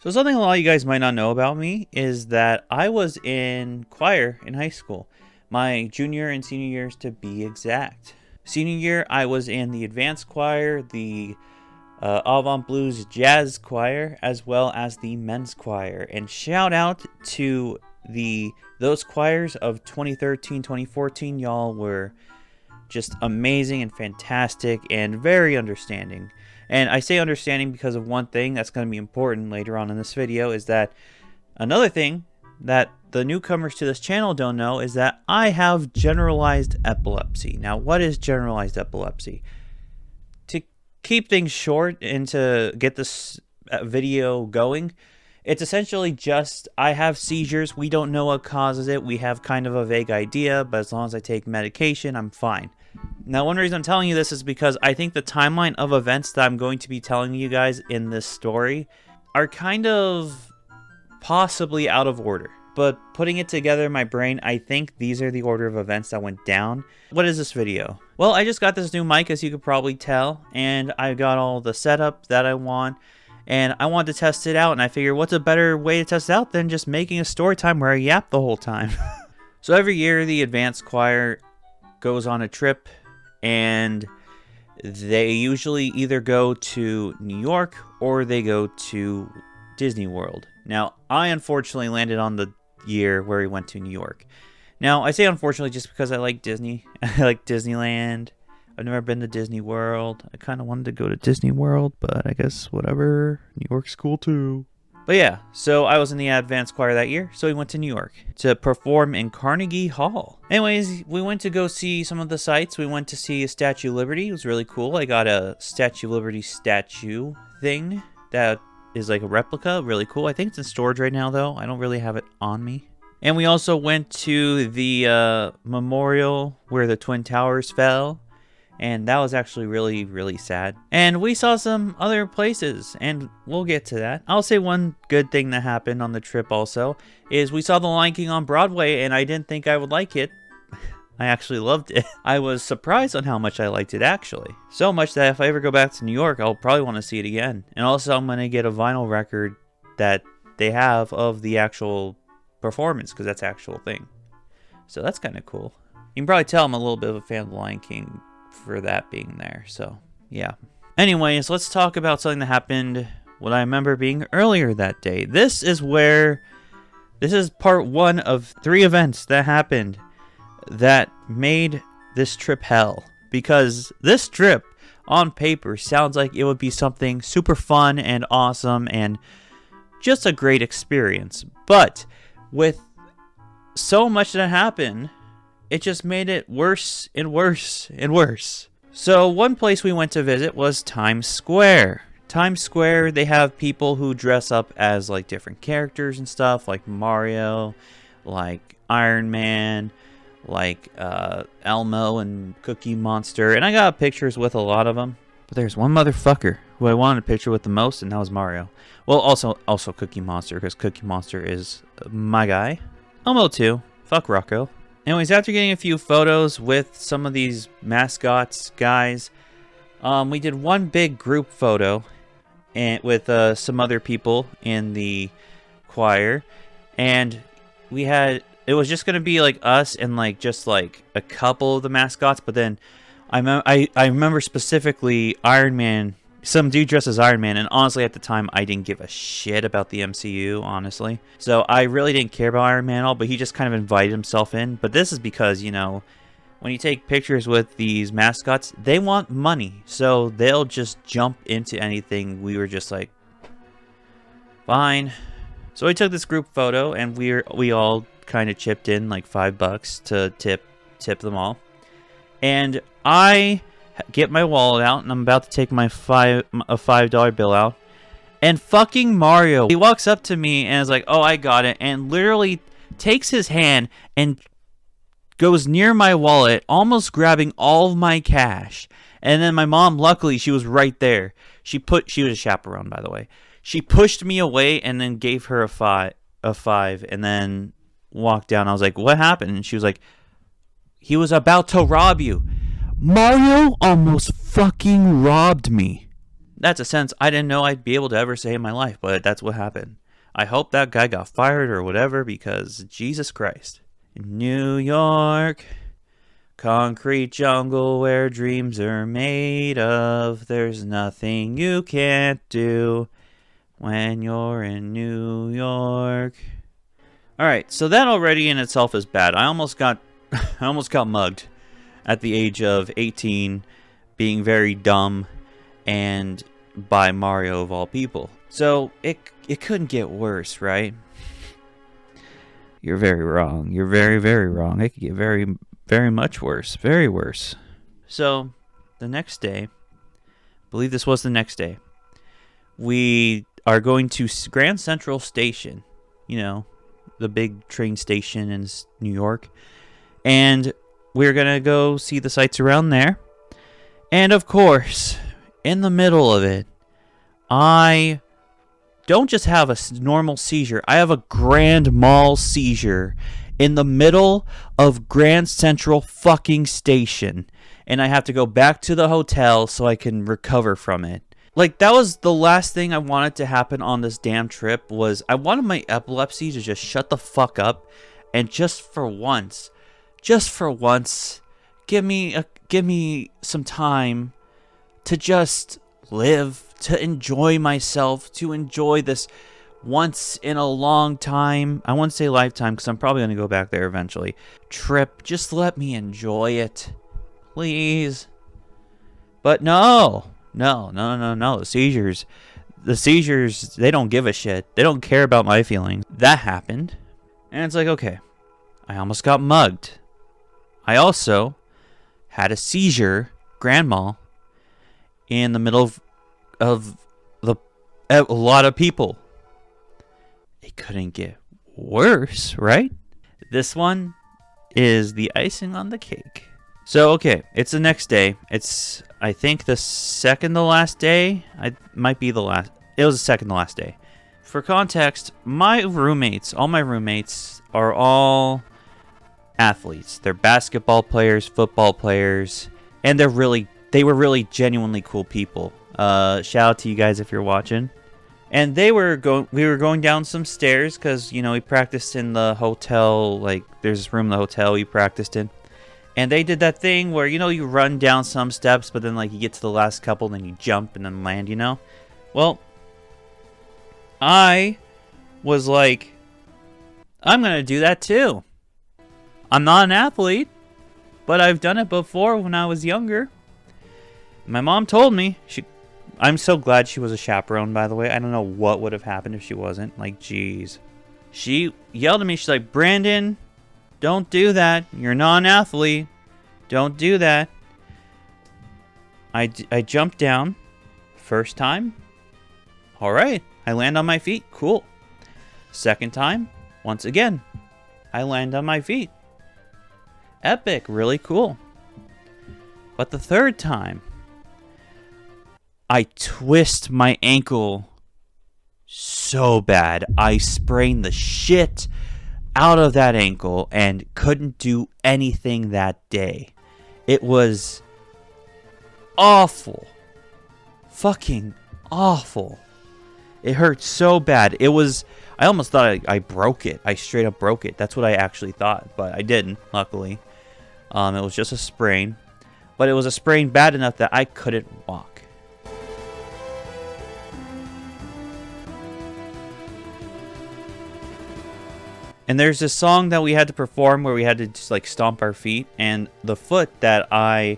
So something a lot of you guys might not know about me is that I was in choir in high school. My junior and senior years to be exact. Senior year, I was in the advanced choir, the Avant Blues Jazz Choir, as well as the men's choir. And shout out to those choirs of 2013, 2014. Y'all were just amazing and fantastic and very understanding. And I say understanding because of one thing that's going to be important later on in this video, is that another thing that the newcomers to this channel don't know is that I have generalized epilepsy. Now, what is generalized epilepsy? To keep things short and to get this video going, it's essentially just I have seizures. We don't know what causes it. We have kind of a vague idea, but as long as I take medication, I'm fine. Now, one reason I'm telling you this is because I think the timeline of events that I'm going to be telling you guys in this story are kind of possibly out of order. But putting it together in my brain, I think these are the order of events that went down. What is this video? Well, I just got this new mic, as you could probably tell, and I got all the setup that I want, and I wanted to test it out, and I figured what's a better way to test it out than just making a story time where I yap the whole time. So every year, the advanced choir goes on a trip, and they usually either go to New York or they go to Disney World. Now, I unfortunately landed on the year where we went to New York. Now, I say unfortunately just because I like Disney. I like Disneyland. I've never been to Disney World. I kind of wanted to go to Disney World, but I guess whatever. New York's cool too. But yeah, so I was in the advanced choir that year, so we went to New York to perform in Carnegie Hall. Anyways, we went to go see some of the sights. We went to see Statue of Liberty. It was really cool. I got a Statue of Liberty statue thing that is like a replica. Really cool. I think it's in storage right now, though. I don't really have it on me. And we also went to the memorial where the Twin Towers fell. And that was actually really, really sad. And we saw some other places, and we'll get to that. I'll say one good thing that happened on the trip also is we saw The Lion King on Broadway, and I didn't think I would like it. I actually loved it. I was surprised on how much I liked it, actually. So much that if I ever go back to New York, I'll probably want to see it again. And also, I'm going to get a vinyl record that they have of the actual performance, because that's the actual thing. So that's kind of cool. You can probably tell I'm a little bit of a fan of The Lion King for that being there, so yeah. Anyways, let's talk about something that happened, what I remember being earlier that day. This is part one of 3 events that happened that made this trip hell. Because this trip, on paper, sounds like it would be something super fun and awesome and just a great experience. But with so much that happened, it just made it worse and worse and worse. So one place we went to visit was Times Square. Times Square, they have people who dress up as like different characters and stuff, like Mario, like Iron Man, like Elmo and Cookie Monster. And I got pictures with a lot of them. But there's one motherfucker who I wanted a picture with the most, and that was Mario. Well, also Cookie Monster, because Cookie Monster is my guy. Elmo too. Fuck Rocco. Anyways, after getting a few photos with some of these mascots guys, we did one big group photo with some other people in the choir, and it was just gonna be like us and like just like a couple of the mascots. But then I remember specifically Iron Man. Some dude dressed as Iron Man, and honestly at the time I didn't give a shit about the MCU, honestly. So I really didn't care about Iron Man at all, but he just kind of invited himself in. But this is because, you know, when you take pictures with these mascots, they want money. So they'll just jump into anything. We were just like, fine. So we took this group photo, and we all kind of chipped in like $5 to tip them all. And I get my wallet out, and I'm about to take my $5 bill out, and fucking Mario, he walks up to me and is like, oh, I got it, and literally takes his hand and goes near my wallet, almost grabbing all of my cash. And then my mom, luckily, she was right there. She was a chaperone, by the way. She pushed me away and then gave her a five, and then walked down. I was like, what happened? And she was like, he was about to rob you. Mario almost fucking robbed me. That's a sentence I didn't know I'd be able to ever say in my life, but that's what happened. I hope that guy got fired or whatever, because Jesus Christ. New York, concrete jungle where dreams are made of. There's nothing you can't do when you're in New York. Alright, so that already in itself is bad. I almost got mugged at the age of 18, being very dumb, and by Mario of all people. So it couldn't get worse, right? You're very wrong. You're very, very wrong. It could get very, very much worse. Very worse. So the next day, I believe this was the next day, we are going to Grand Central Station, you know, the big train station in New York, and we're going to go see the sights around there. And of course, in the middle of it, I don't just have a normal seizure, I have a grand mal seizure in the middle of Grand Central fucking Station, and I have to go back to the hotel so I can recover from it. Like, that was the last thing I wanted to happen on this damn trip. Was I wanted my epilepsy to just shut the fuck up, and just for once, give me some time to just live, to enjoy myself, to enjoy this once in a long time, I wouldn't say lifetime because I'm probably going to go back there eventually, trip. Just let me enjoy it, please. But no. The seizures, they don't give a shit. They don't care about my feelings. That happened. And it's like, okay, I almost got mugged. I also had a seizure, grand mal, in the middle of a lot of people. It couldn't get worse, right? This one is the icing on the cake. So, okay, it's the next day. It's, I think, the second to last day. It might be the last. It was the second to last day. For context, all my roommates are all athletes. They're basketball players, football players, and they were really genuinely cool people. Shout out to you guys if you're watching. And we were going down some stairs because, you know, we practiced in the hotel. Like, there's this room in the hotel we practiced in. And they did that thing where, you know, you run down some steps, but then, like, you get to the last couple, and then you jump and then land, you know? Well, I was like, I'm going to do that too. I'm not an athlete, but I've done it before when I was younger. My mom told me. I'm so glad she was a chaperone, by the way. I don't know what would have happened if she wasn't. Like, jeez. She yelled at me. She's like, Brandon, don't do that. You're not an athlete. Don't do that. I jumped down. First time. All right. I land on my feet. Cool. Second time. Once again. I land on my feet. Epic. Really cool. But the third time, I twist my ankle so bad. I sprained the shit out of that ankle and couldn't do anything that day. It was awful. Fucking awful. It hurt so bad. I almost thought I broke it. I straight up broke it. That's what I actually thought, but I didn't, luckily. It was just a sprain. But it was a sprain bad enough that I couldn't walk. And there's this song that we had to perform where we had to just like stomp our feet, and the foot that I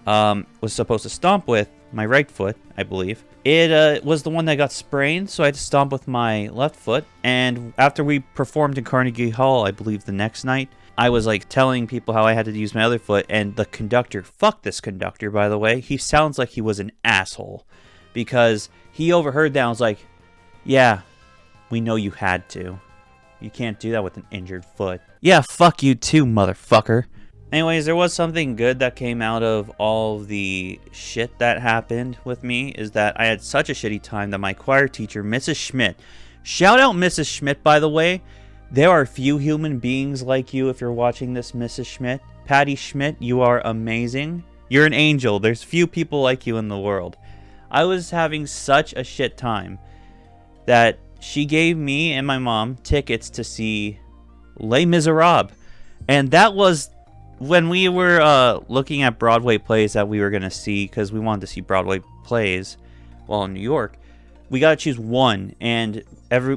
was supposed to stomp with, my right foot, I believe, it was the one that got sprained, so I had to stomp with my left foot. And after we performed in Carnegie Hall, I believe the next night, I was like telling people how I had to use my other foot, and the conductor, fuck this conductor, by the way, he sounds like he was an asshole, because he overheard that and was like, yeah, we know you had to. You can't do that with an injured foot. Yeah, fuck you too, motherfucker. Anyways, there was something good that came out of all the shit that happened with me, is that I had such a shitty time that my choir teacher, Mrs. Schmidt, shout out Mrs. Schmidt, by the way. There are few human beings like you if you're watching this, Mrs. Schmidt. Patty Schmidt, you are amazing. You're an angel. There's few people like you in the world. I was having such a shit time that she gave me and my mom tickets to see Les Miserables. And that was when we were looking at Broadway plays that we were going to see, because we wanted to see Broadway plays while in New York. We got to choose one, and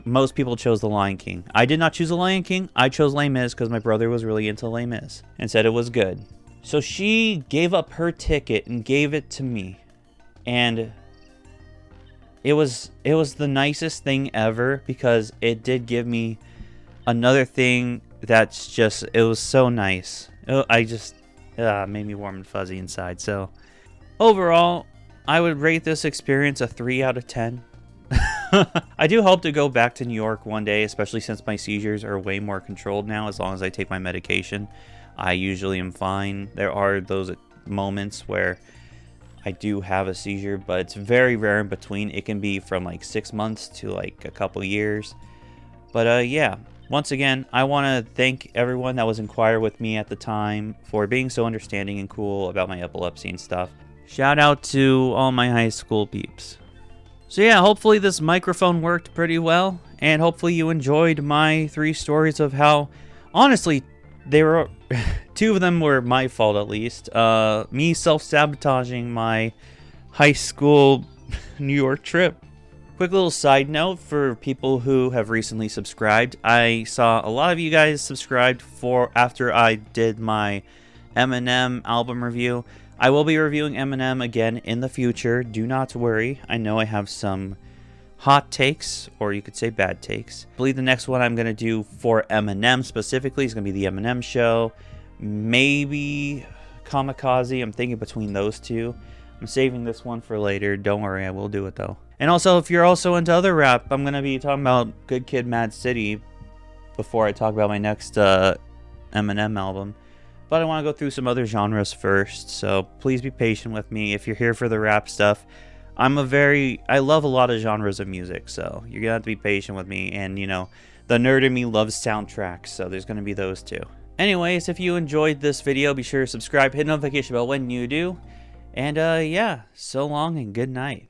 most people chose The Lion King. I did not choose The Lion King. I chose Les Mis because my brother was really into Les Mis and said it was good. So she gave up her ticket and gave it to me. And it was the nicest thing ever, because it did give me another thing that's just, it was so nice. Made me warm and fuzzy inside. So overall, I would rate this experience a 3 out of 10. I do hope to go back to New York one day, especially since my seizures are way more controlled now. As long as I take my medication, I usually am fine. There are those moments where I do have a seizure, but it's very rare in between. It can be from like 6 months to like a couple years. But yeah, once again, I want to thank everyone that was in choir with me at the time for being so understanding and cool about my epilepsy and stuff. Shout out to all my high school peeps. So yeah, hopefully this microphone worked pretty well, and hopefully you enjoyed my 3 stories of how, honestly, they were 2 of them were my fault, at least. Me self-sabotaging my high school New York trip. Quick little side note for people who have recently subscribed. I saw a lot of you guys subscribed after I did my Eminem album review. I will be reviewing Eminem again in the future. Do not worry. I know I have some hot takes, or you could say bad takes. I believe the next one I'm going to do for Eminem specifically is going to be the Eminem show. Maybe Kamikaze. I'm thinking between those 2. I'm saving this one for later. Don't worry, I will do it though. And also, if you're also into other rap, I'm going to be talking about Good Kid, Mad City before I talk about my next Eminem album. But I want to go through some other genres first, so please be patient with me if you're here for the rap stuff. I love a lot of genres of music, so you're going to have to be patient with me. And, you know, the nerd in me loves soundtracks, so there's going to be those too. Anyways, if you enjoyed this video, be sure to subscribe, hit the notification bell when you do. And yeah, so long and good night.